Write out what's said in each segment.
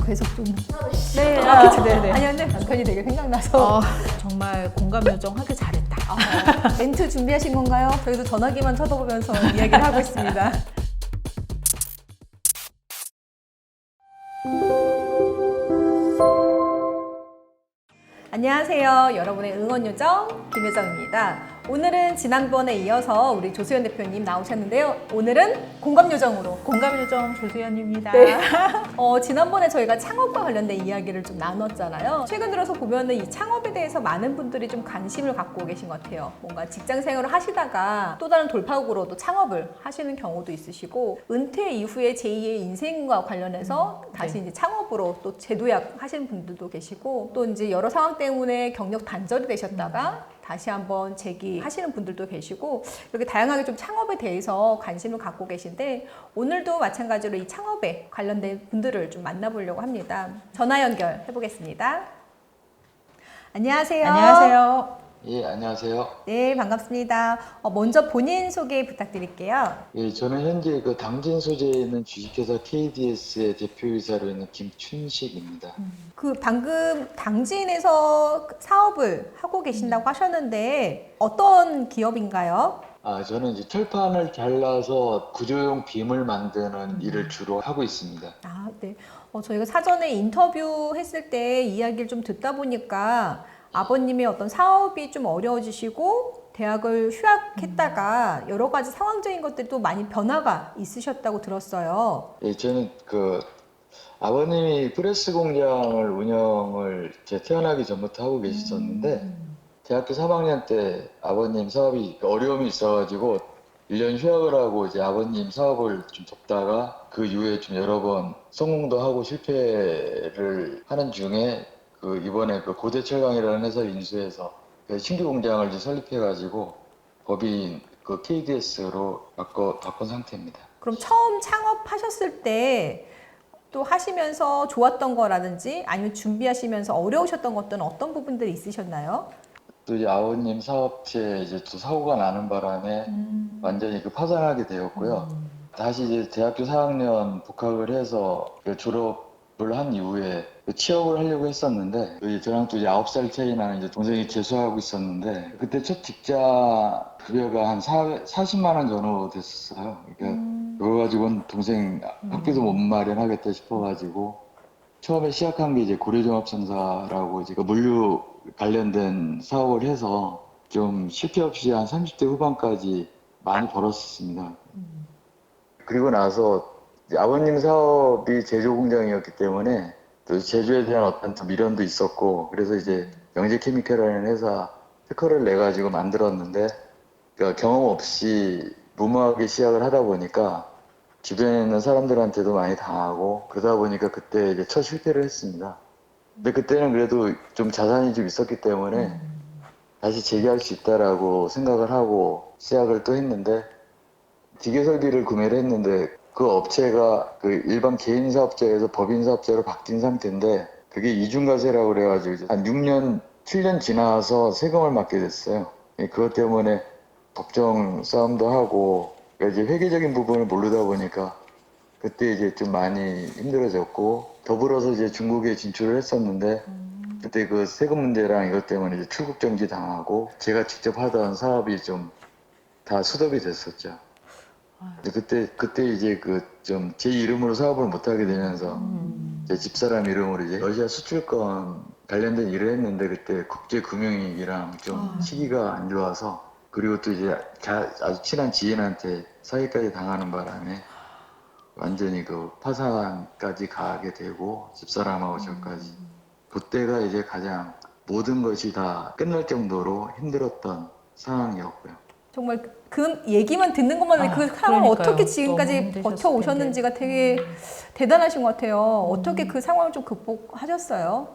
계속 좀. 네, 그치, 네네. 아니, 근데 남편이 되게 생각나서. 정말 공감 요정하기 잘했다. 멘트 준비하신 건가요? 저희도 전화기만 쳐다보면서 이야기를 하고 있습니다. 안녕하세요. 여러분의 응원요정 김효정입니다. 오늘은 지난번에 이어서 우리 조수연 대표님 나오셨는데요. 오늘은 공감요정으로. 공감 요정 조수연입니다. 네. 지난번에 저희가 창업과 관련된 이야기를 좀 나눴잖아요. 최근 들어서 보면은 이 창업에 대해서 많은 분들이 좀 관심을 갖고 계신 것 같아요. 뭔가 직장 생활을 하시다가 또 다른 돌파구로 또 창업을 하시는 경우도 있으시고, 은퇴 이후에 제2의 인생과 관련해서 다시 이제 창업으로 또 재도약 하시는 분들도 계시고, 또 이제 여러 상황 때문에 경력 단절이 되셨다가 다시 한번 재기하시는 분들도 계시고, 이렇게 다양하게 좀 창업에 대해서 관심을 갖고 계신데, 오늘도 마찬가지로 이 창업에 관련된 분들을 좀 만나보려고 합니다. 전화 연결해 보겠습니다. 안녕하세요. 안녕하세요. 예, 안녕하세요. 네, 반갑습니다. 먼저 본인 소개 부탁드릴게요. 예, 저는 현재 그 당진 소재에 있는 주식회사 KDS의 대표이사로 있는 김춘식입니다. 그 방금 당진에서 사업을 하고 계신다고 하셨는데 어떤 기업인가요? 저는 이제 철판을 잘라서 구조용 빔을 만드는 일을 주로 하고 있습니다. 아, 네. 저희가 사전에 인터뷰했을 때 이야기를 좀 듣다 보니까 아버님의 어떤 사업이 좀 어려워지시고 대학을 휴학했다가 여러 가지 상황적인 것들이 또 많이 변화가 있으셨다고 들었어요. 예, 저는 그 아버님이 프레스 공장을 운영을 제 태어나기 전부터 하고 계셨었는데 대학교 3학년 때 아버님 사업이 어려움이 있어가지고 1년 휴학을 하고 이제 아버님 사업을 좀 돕다가 그 이후에 좀 여러 번 성공도 하고 실패를 하는 중에 그 이번에 그 고대철강이라는 회사를 인수해서 그 신규 공장을 이제 설립해가지고 법인 그 KDS로 바꾼 상태입니다. 그럼 처음 창업하셨을 때 또 하시면서 좋았던 거라든지 아니면 준비하시면서 어려우셨던 것들은 어떤 부분들이 있으셨나요? 또 이제 아버님 사업체에 이제 또 사고가 나는 바람에 완전히 그 파산하게 되었고요. 다시 이제 대학교 4학년 복학을 해서 그 졸업을 한 이후에 그 취업을 하려고 했었는데, 이제 저랑 또 이제 9살 차이 나는 이제 동생이 재수하고 있었는데, 그때 첫 직장 급여가 한 40만 원 정도 됐었어요. 그러니까 그거 가지고는 동생 학비도 못 마련하겠다 싶어가지고, 처음에 시작한 게 이제 고려종합상사라고 이제 그 물류 관련된 사업을 해서 좀 실패 없이 한 30대 후반까지 많이 벌었습니다. 그리고 나서 이제 아버님 사업이 제조 공장이었기 때문에 또 제조에 대한 어떤 또 미련도 있었고, 그래서 이제 영재케미칼이라는 회사 특허를 내 가지고 만들었는데, 그러니까 경험 없이 무모하게 시작을 하다 보니까 주변에 있는 사람들한테도 많이 당하고, 그러다 보니까 그때 이제 첫 실패를 했습니다. 근데 그때는 그래도 좀 자산이 좀 있었기 때문에 다시 재기할 수 있다라고 생각을 하고 시작을 또 했는데, 기계 설비를 구매를 했는데 그 업체가 그 일반 개인 사업자에서 법인 사업자로 바뀐 상태인데, 그게 이중과세라고 그래가지고 한 6년, 7년 지나서 세금을 맞게 됐어요. 그것 때문에 법정 싸움도 하고, 그러니까 이제 회계적인 부분을 모르다 보니까 그때 이제 좀 많이 힘들어졌고, 더불어서 이제 중국에 진출을 했었는데 그때 그 세금 문제랑 이것 때문에 이제 출국 정지 당하고 제가 직접 하던 사업이 좀 다 수답이 됐었죠. 그때 이제 그 좀 제 이름으로 사업을 못 하게 되면서 제 집사람 이름으로 이제 러시아 수출권 관련된 일을 했는데, 그때 국제금융위기랑 좀 시기가 안 좋아서, 그리고 또 이제 아주 친한 지인한테 사기까지 당하는 바람에 완전히 그 파산까지 가게 되고, 집사람하고 저까지 그때가 이제 가장 모든 것이 다 끝날 정도로 힘들었던 상황이었고요. 정말 그 얘기만 듣는 것만 해도 그 상황을 그러니까요. 어떻게 너무 지금까지 힘드셨을 버텨오셨는지가 되게 대단하신 것 같아요. 어떻게 그 상황을 좀 극복하셨어요?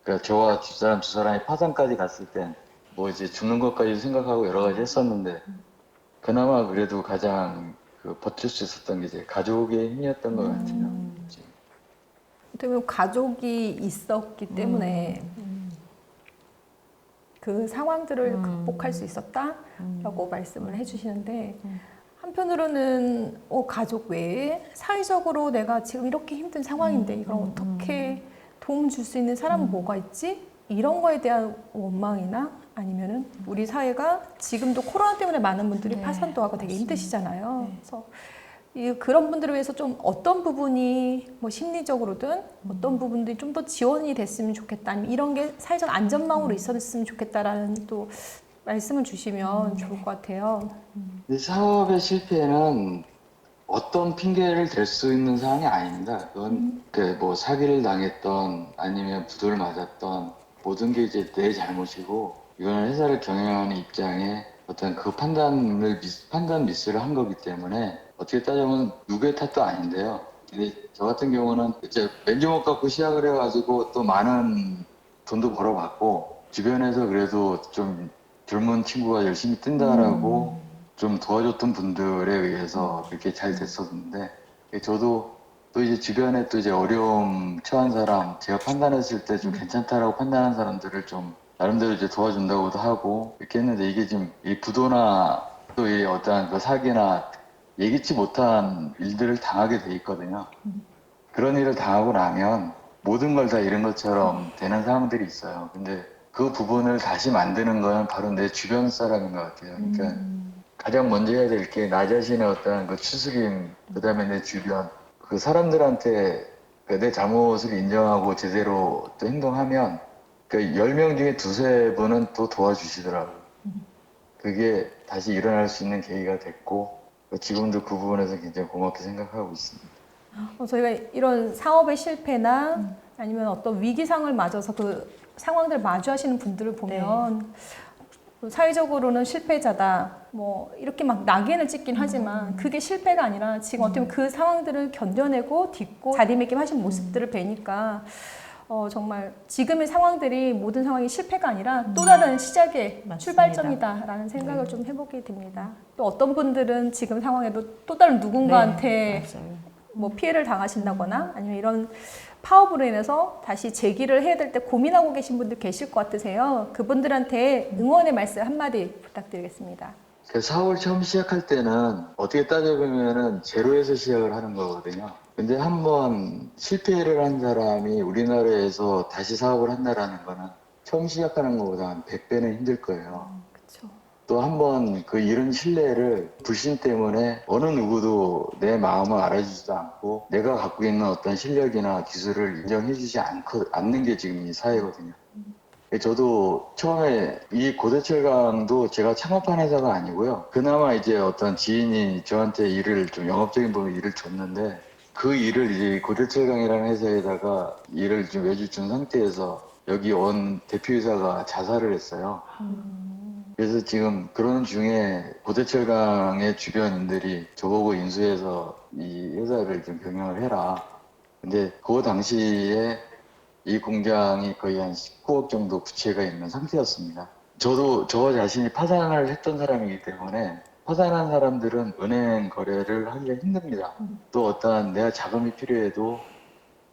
그러니까 저와 집사람 두 사람이 파산까지 갔을 땐 뭐 이제 죽는 것까지 생각하고 여러 가지 했었는데, 그나마 그래도 가장 그 버틸 수 있었던 게 이제 가족의 힘이었던 것 같아요. 어떻게 보면 가족이 있었기 때문에 그 상황들을 극복할 수 있었다라고 말씀을 해주시는데, 한편으로는 가족 외에 사회적으로 내가 지금 이렇게 힘든 상황인데 이걸 어떻게 도움 줄 수 있는 사람은 뭐가 있지? 이런 거에 대한 원망이나 아니면은 우리 사회가 지금도 코로나 때문에 많은 분들이 네, 파산도 하고 되게 맞습니다. 힘드시잖아요. 네. 그래서 그런 분들을 위해서 좀 어떤 부분이 뭐 심리적으로든 어떤 부분들이 좀 더 지원이 됐으면 좋겠다. 아니면 이런 게 사회적 안전망으로 있었으면 좋겠다라는 또 말씀을 주시면 좋을 것 같아요. 이 사업의 실패는 어떤 핑계를 댈 수 있는 사항이 아닙니다. 그건 뭐 사기를 당했던 아니면 부도를 맞았던 모든 게 이제 내 잘못이고 이거는 회사를 경영하는 입장에 어떤 그 판단 미스를 한 거기 때문에 어떻게 따지면 누구의 탓도 아닌데요. 근데 저 같은 경우는 이제 맨주먹 갖고 시작을 해가지고 또 많은 돈도 벌어봤고 주변에서 그래도 좀 젊은 친구가 열심히 뜬다라고 좀 도와줬던 분들에 의해서 그렇게 잘 됐었는데 저도 또 이제 주변에 또 이제 어려움 처한 사람 제가 판단했을 때 좀 괜찮다라고 판단한 사람들을 좀 나름대로 이제 도와준다고도 하고 이렇게 했는데 이게 지금 이 부도나 또 이 어떠한 그 사기나 예기치 못한 일들을 당하게 돼 있거든요. 그런 일을 당하고 나면 모든 걸 다 잃은 것처럼 되는 상황들이 있어요. 근데 그 부분을 다시 만드는 거는 바로 내 주변 사람인 것 같아요. 그러니까 가장 먼저 해야 될 게 나 자신의 어떤 그 추스림, 그 다음에 내 주변, 그 사람들한테 내 잘못을 인정하고 제대로 또 행동하면 그 10명 중에 두세 분은 또 도와주시더라고요. 그게 다시 일어날 수 있는 계기가 됐고 지금도 그 부분에서 굉장히 고맙게 생각하고 있습니다. 저희가 이런 사업의 실패나 아니면 어떤 위기상을 맞아서 그 상황들을 마주하시는 분들을 보면 사회적으로는 실패자다. 뭐 이렇게 막 낙인을 찍긴 하지만 그게 실패가 아니라 지금 어떻게 보면 그 상황들을 견뎌내고 딛고 자리매김하신 모습들을 뵈니까 정말 지금의 상황들이 모든 상황이 실패가 아니라 또 다른 시작의 맞습니다. 출발점이다라는 생각을 좀 해보게 됩니다. 또 어떤 분들은 지금 상황에도 또 다른 누군가한테 맞아요. 뭐 피해를 당하신다거나 아니면 이런 파업으로 인해서 다시 재기를 해야 될 때 고민하고 계신 분들 계실 것 같으세요. 그분들한테 응원의 말씀 한마디 부탁드리겠습니다. 그 사업을 처음 시작할 때는 어떻게 따져보면은 제로에서 시작을 하는 거거든요. 근데 한번 실패를 한 사람이 우리나라에서 다시 사업을 한다라는 거는 처음 시작하는 것보다 한 100배는 힘들 거예요. 그렇죠. 또 한 번 그 잃은 신뢰를 불신 때문에 어느 누구도 내 마음을 알아주지도 않고 내가 갖고 있는 어떤 실력이나 기술을 인정해주지 않는 게 지금 이 사회거든요. 저도 처음에 이 고대철강도 제가 창업한 회사가 아니고요. 그나마 이제 어떤 지인이 저한테 일을 좀 영업적인 부분 일을 줬는데 그 일을 이제 고대철강이라는 회사에다가 일을 좀 외주 준 상태에서 여기 온 대표이사가 자살을 했어요. 그래서 지금 그런 중에 고대철강의 주변인들이 저보고 인수해서 이 회사를 좀 경영을 해라. 근데 그 당시에 이 공장이 거의 한 19억 정도 부채가 있는 상태였습니다. 저도 저 자신이 파산을 했던 사람이기 때문에 파산한 사람들은 은행 거래를 하기가 힘듭니다. 또 어떠한 내가 자금이 필요해도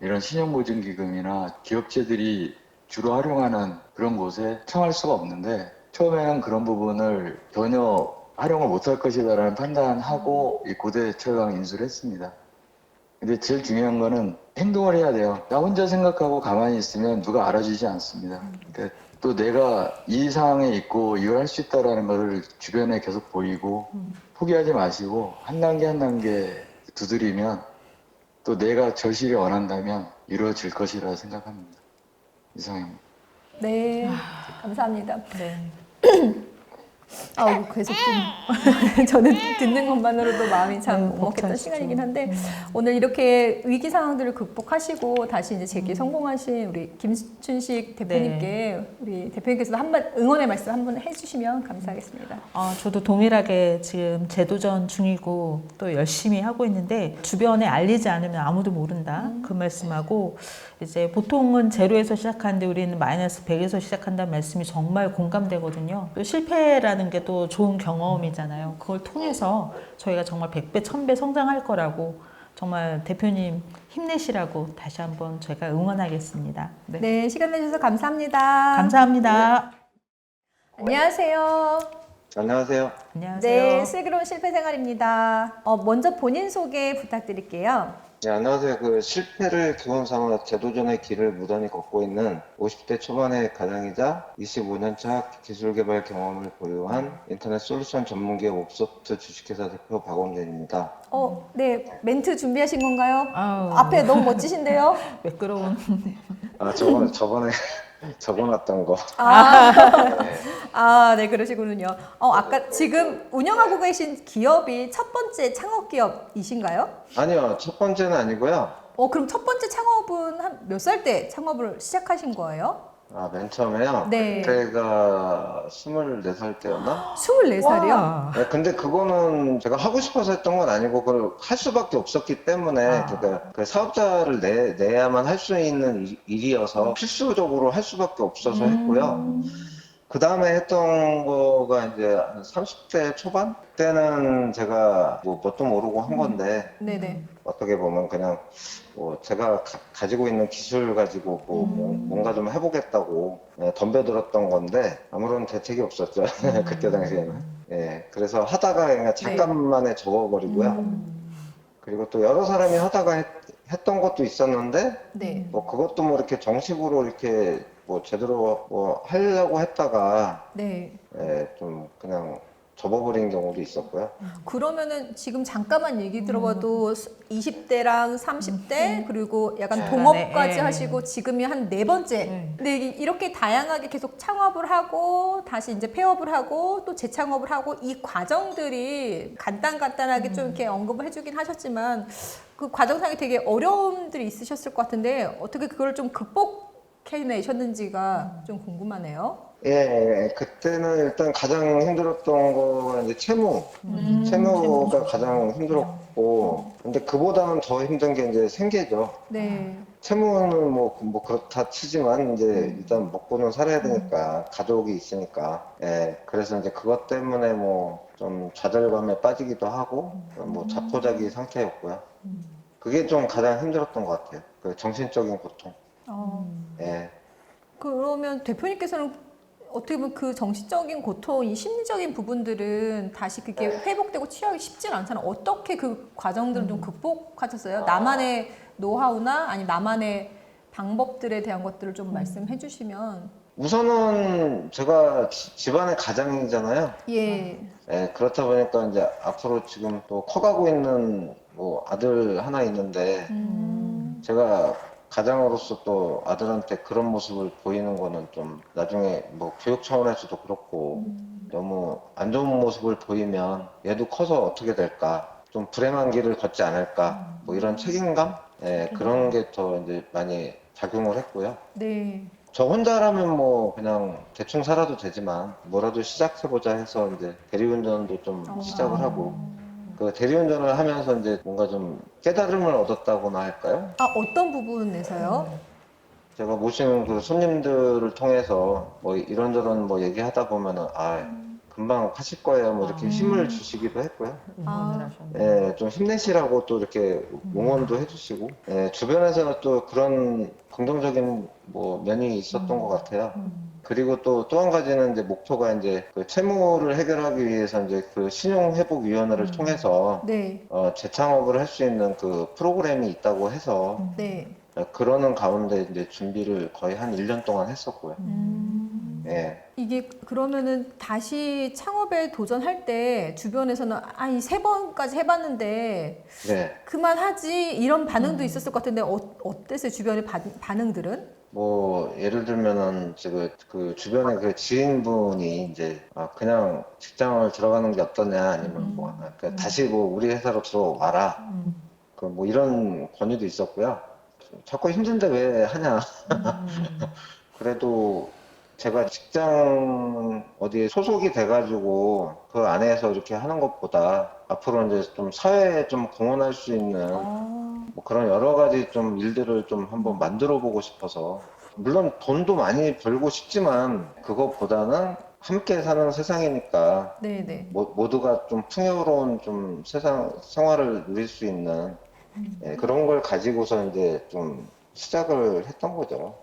이런 신용보증기금이나 기업체들이 주로 활용하는 그런 곳에 청할 수가 없는데 처음에는 그런 부분을 전혀 활용을 못할 것이다라는 판단하고 이 고대철강 인수를 했습니다. 근데 제일 중요한 거는 행동을 해야 돼요. 나 혼자 생각하고 가만히 있으면 누가 알아주지 않습니다. 그러니까 또 내가 이 상황에 있고 이걸 할 수 있다라는 것을 주변에 계속 보이고 포기하지 마시고 한 단계 한 단계 두드리면 또 내가 절실히 원한다면 이루어질 것이라 생각합니다. 이상입니다. 네, 감사합니다. 네. 계속 좀 저는 듣는 것만으로도 마음이 참 먹먹했던 벅차시죠. 시간이긴 한데 오늘 이렇게 위기 상황들을 극복하시고 다시 이제 재기 성공하신 우리 김춘식 대표님께 우리 대표님께서도 한번 응원의 말씀 한번 해주시면 감사하겠습니다. 저도 동일하게 지금 재도전 중이고 또 열심히 하고 있는데 주변에 알리지 않으면 아무도 모른다 그 말씀하고 이제 보통은 제로에서 시작하는데 우리는 마이너스 100에서 시작한다는 말씀이 정말 공감되거든요. 또 실패라는 게 또 좋은 경험이잖아요. 그걸 통해서 저희가 정말 100배, 1000배 성장할 거라고 정말 대표님 힘내시라고 다시 한번 저희가 응원하겠습니다. 네. 네, 시간 내주셔서 감사합니다. 감사합니다. 안녕하세요. 안녕하세요. 안녕하세요. 네, 슬기로운 실패 생활입니다. 먼저 본인 소개 부탁드릴게요. 네, 안녕하세요. 그 실패를 기원 삼아 재도전의 길을 무던히 걷고 있는 50대 초반의 가장이자 25년차 기술개발 경험을 보유한 인터넷 솔루션 전문기업 옵소프트 주식회사 대표 박원준입니다. 네, 멘트 준비하신 건가요? 아우. 앞에 너무 멋지신데요? 매끄러운. 저번에 적어놨던 거. 네, 그러시군요. 아까 지금 운영하고 계신 기업이 첫 번째 창업 기업이신가요? 아니요, 첫 번째는 아니고요. 그럼 첫 번째 창업은 한 몇 살 때 창업을 시작하신 거예요? 맨 처음에요. 네. 그때가 24살 때였나? 24살이요? 네, 근데 그거는 제가 하고 싶어서 했던 건 아니고 그걸 할 수밖에 없었기 때문에 그 사업자를 내야만 할 수 있는 일이어서 필수적으로 할 수밖에 없어서 했고요. 그 다음에 했던 거가 이제 한 30대 초반 때는 제가 뭐 뭣도 모르고 한 건데 네네. 어떻게 보면 그냥 뭐 제가 가지고 있는 기술 가지고 뭔가 좀 해보겠다고 덤벼들었던 건데 아무런 대책이 없었죠. 그때 당시에는. 예, 그래서 하다가 그냥 잠깐만에 접어버리고요. 그리고 또 여러 사람이 하다가 했던 것도 있었는데 네. 뭐 그것도 뭐 이렇게 정식으로 이렇게 뭐 제대로 뭐 하려고 했다가 네. 좀 그냥 접어버린 경우도 있었고요. 그러면은 지금 잠깐만 얘기 들어봐도 20대랑 30대 그리고 약간 네. 동업까지 네. 하시고 지금이 한 네 번째. 근데 이렇게 다양하게 계속 창업을 하고 다시 이제 폐업을 하고 또 재창업을 하고 이 과정들이 간단하게 좀 이렇게 언급을 해주긴 하셨지만 그 과정상에 되게 어려움들이 있으셨을 것 같은데 어떻게 그걸 좀 극복해내셨는지가 좀 궁금하네요. 예, 그때는 일단 가장 힘들었던 거가 이제 채무가 가장 힘들었고, 근데 그보다는 더 힘든 게 이제 생계죠. 네. 채무는 뭐 그렇다 치지만 이제 일단 먹고는 살아야 되니까 가족이 있으니까 그래서 이제 그것 때문에 뭐 좀 좌절감에 빠지기도 하고 뭐 자포자기 상태였고요. 그게 좀 가장 힘들었던 것 같아요. 그 정신적인 고통. 예. 그러면 대표님께서는 어떻게 보면 그 정신적인 고통, 이 심리적인 부분들은 다시 그게 회복되고 치유하기 쉽진 않잖아요. 어떻게 그 과정들을 좀 극복하셨어요? 나만의 노하우나 아니 나만의 방법들에 대한 것들을 좀 말씀해 주시면. 우선은 제가 집안의 가장이잖아요. 예. 그렇다 보니까 이제 앞으로 지금 또 커가고 있는 뭐 아들 하나 있는데 제가 가장으로서 또 아들한테 그런 모습을 보이는 거는 좀 나중에 뭐 교육 차원에서도 그렇고 너무 안 좋은 모습을 보이면 얘도 커서 어떻게 될까? 좀 불행한 길을 걷지 않을까? 뭐 이런 책임감? 그런 게 더 이제 많이 작용을 했고요. 네. 저 혼자라면 뭐 그냥 대충 살아도 되지만 뭐라도 시작해보자 해서 이제 대리운전도 좀 시작을 하고 그 대리운전을 하면서 이제 뭔가 좀 깨달음을 얻었다고나 할까요? 어떤 부분에서요? 제가 모시는 그 손님들을 통해서 뭐 이런저런 뭐 얘기하다 보면은 금방 하실 거예요 뭐 이렇게 힘을 주시기도 했고요. 응원을 하셨네. 좀 힘내시라고 또 이렇게 응원도 해주시고 주변에서 또 그런 긍정적인 뭐 면이 있었던 것 같아요. 그리고 또 한 가지는 이제 목표가 이제 그 채무를 해결하기 위해서 이제 그 신용회복위원회를 통해서 네. 재창업을 할 수 있는 그 프로그램이 있다고 해서 네. 그러는 가운데 이제 준비를 거의 한 1년 동안 했었고요. 예. 이게 그러면은 다시 창업에 도전할 때 주변에서는 이 세 번까지 해봤는데 네. 그만하지 이런 반응도 있었을 것 같은데 어땠어요? 주변의 반응들은? 뭐 예를 들면은 지금 그 주변에 그 지인분이 이제 그냥 직장을 들어가는 게 어떠냐 아니면 뭐 다시 뭐 우리 회사로 들어와라 그 뭐 이런 권유도 있었고요. 자꾸 힘든데 왜 하냐. 그래도 제가 직장 어디에 소속이 돼가지고 그 안에서 이렇게 하는 것보다 앞으로 이제 좀 사회에 좀 공헌할 수 있는 뭐 그런 여러 가지 좀 일들을 좀 한번 만들어 보고 싶어서 물론 돈도 많이 벌고 싶지만 그것보다는 함께 사는 세상이니까 네네. 모두가 좀 풍요로운 좀 세상 생활을 누릴 수 있는 그런 걸 가지고서 이제 좀 시작을 했던 거죠.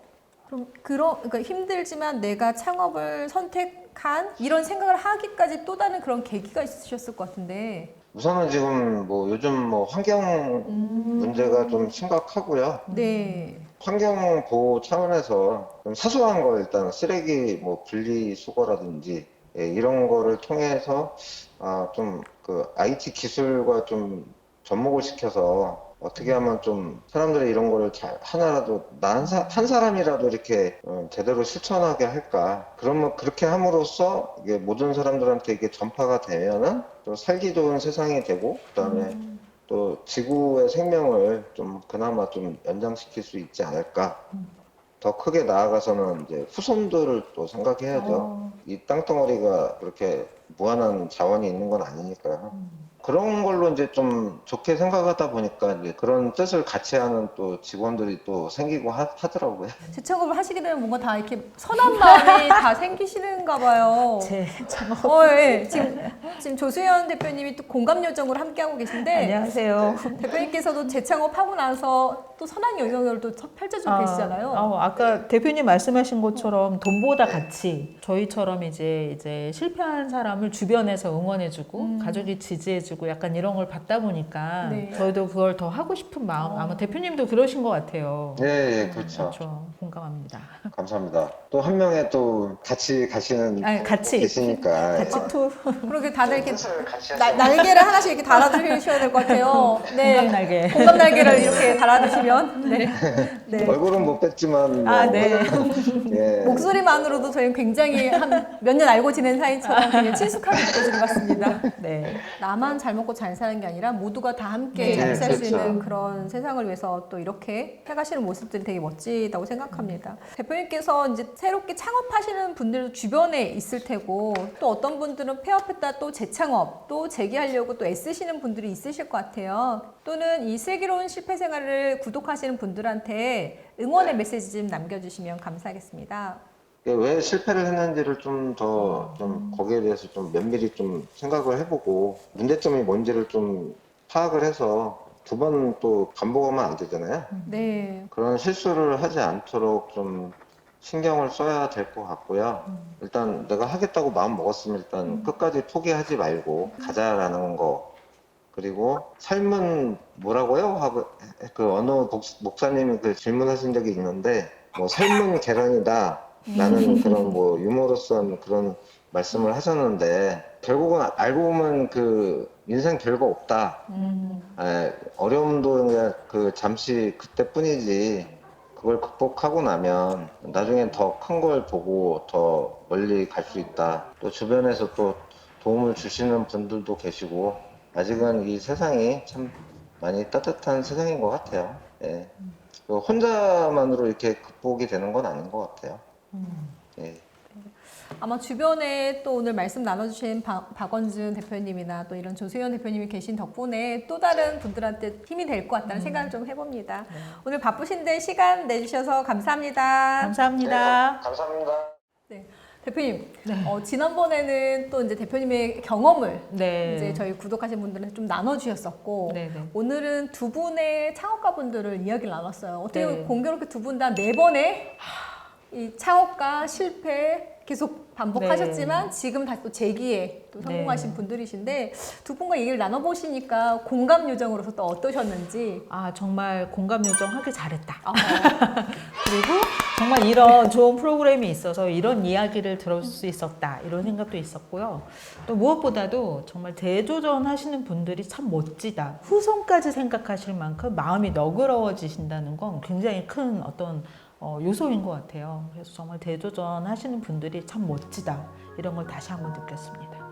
그러니까 힘들지만 내가 창업을 선택한 이런 생각을 하기까지 또 다른 그런 계기가 있으셨을 것 같은데. 우선은 지금 뭐 요즘 뭐 환경 문제가 좀 심각하고요. 네. 환경 보호 차원에서 좀 사소한 거 일단 쓰레기 뭐 분리수거라든지 예, 이런 거를 통해서 좀 그 IT 기술과 좀 접목을 시켜서 어떻게 하면 좀 사람들이 이런 거를 잘 하나라도 나 한 사람이라도 이렇게 제대로 실천하게 할까. 그러면 그렇게 함으로써 이게 모든 사람들한테 이게 전파가 되면은 또 살기 좋은 세상이 되고 그다음에 또 지구의 생명을 좀 그나마 좀 연장시킬 수 있지 않을까. 더 크게 나아가서는 이제 후손들을 또 생각해야죠. 이 땅덩어리가 그렇게 무한한 자원이 있는 건 아니니까요. 그런 걸로 이제 좀 좋게 생각하다 보니까 이제 그런 뜻을 같이 하는 또 직원들이 또 생기고 하더라고요. 재창업을 하시게 되면 뭔가 다 이렇게 선한 마음이 다 생기시는가 봐요. 제 창업. 예. 지금 조수연 대표님이 또 공감 요정으로 함께하고 계신데 안녕하세요. 대표님께서도 재창업하고 나서 또 선한 영역을 또 펼쳐주고 계시잖아요. 아까 대표님 말씀하신 것처럼 돈보다 가치. 저희처럼 이제 실패한 사람을 주변에서 응원해주고 가족이 지지해주고 약간 이런 걸 받다 보니까 네. 저희도 그걸 더 하고 싶은 마음. 아마 대표님도 그러신 것 같아요. 예, 그렇죠. 그렇죠. 공감합니다. 감사합니다. 또 한 명의 또 같이 가시는 같이 계시니까 같이 투 그렇게 다들 이렇게 같이 날개를 하나씩 이렇게 달아주셔야 될 것 같아요. 공감 날개. 공감 날개를 이렇게 달아주시면. 네. 네. 얼굴은 못 뵀지만 뭐, 네. 예. 목소리만으로도 저희는 굉장히 한 몇 년 알고 지낸 사이처럼 되게 친숙하게 느껴지는 것 같습니다. 네. 나만 잘 먹고 잘 사는 게 아니라 모두가 다 함께 네, 잘 살 수 그렇죠. 있는 그런 세상을 위해서 또 이렇게 해가시는 모습들이 되게 멋지다고 생각합니다. 대표님께서 이제 새롭게 창업하시는 분들도 주변에 있을 테고 또 어떤 분들은 폐업했다 또 재창업 또 재기하려고 또 애쓰시는 분들이 있으실 것 같아요. 또는 이 슬기로운 실패 생활을 구독하시는 분들한테 응원의 메시지 좀 남겨주시면 감사하겠습니다. 왜 실패를 했는지를 좀 더 좀 거기에 대해서 좀 면밀히 좀 생각을 해보고 문제점이 뭔지를 좀 파악을 해서 두 번 또 반복하면 안 되잖아요. 네. 그런 실수를 하지 않도록 좀 신경을 써야 될 것 같고요. 일단 내가 하겠다고 마음 먹었으면 일단 끝까지 포기하지 말고 가자라는 거. 그리고 삶은 뭐라고요? 하고 그 어느 목사님이 그 질문하신 적이 있는데 뭐 삶은 계란이다. 라는 그런 뭐 유머러스한 그런 말씀을 하셨는데 결국은 알고 보면 그 인생 별거 없다. 어려움도 그냥 그 잠시 그때뿐이지. 그걸 극복하고 나면 나중엔 더 큰 걸 보고 더 멀리 갈 수 있다. 또 주변에서 또 도움을 주시는 분들도 계시고 아직은 이 세상이 참 많이 따뜻한 세상인 것 같아요. 예. 혼자만으로 이렇게 극복이 되는 건 아닌 것 같아요. 예. 아마 주변에 또 오늘 말씀 나눠주신 박원준 대표님이나 또 이런 조수연 대표님이 계신 덕분에 또 다른 분들한테 힘이 될 것 같다는 생각을 좀 해봅니다. 오늘 바쁘신데 시간 내주셔서 감사합니다. 감사합니다. 네, 감사합니다. 네. 대표님, 지난번에는 또 이제 대표님의 경험을 네. 이제 저희 구독하신 분들한테 좀 나눠주셨었고 네, 네. 오늘은 두 분의 창업가 분들을 이야기를 나눴어요. 어떻게 네. 공교롭게 두 분 다 네 번의 이 창업과 실패 계속 반복하셨지만 지금 다시 또 재기에 또 성공하신 분들이신데 두 분과 얘기를 나눠보시니까 공감 요정으로서 또 어떠셨는지. 정말 공감 요정 하길 잘했다. 아, 그리고 정말 이런 좋은 프로그램이 있어서 이런 이야기를 들을 수 있었다 이런 생각도 있었고요. 또 무엇보다도 정말 대조전 하시는 분들이 참 멋지다. 후손까지 생각하실 만큼 마음이 너그러워지신다는 건 굉장히 큰 어떤 요소인 것 같아요. 그래서 정말 대조전 하시는 분들이 참 멋지다 이런 걸 다시 한번 느꼈습니다.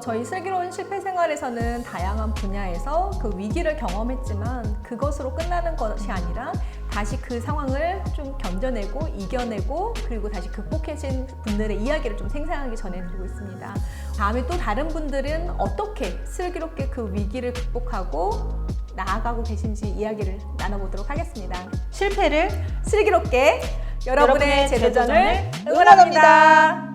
저희 슬기로운 실패 생활에서는 다양한 분야에서 그 위기를 경험했지만 그것으로 끝나는 것이 아니라 다시 그 상황을 좀 견뎌내고 이겨내고 그리고 다시 극복해진 분들의 이야기를 좀 생생하게 전해드리고 있습니다. 다음에 또 다른 분들은 어떻게 슬기롭게 그 위기를 극복하고 나아가고 계신지 이야기를 나눠보도록 하겠습니다. 실패를 슬기롭게 여러분의 여러분의 재도전을 재도전을 응원합니다.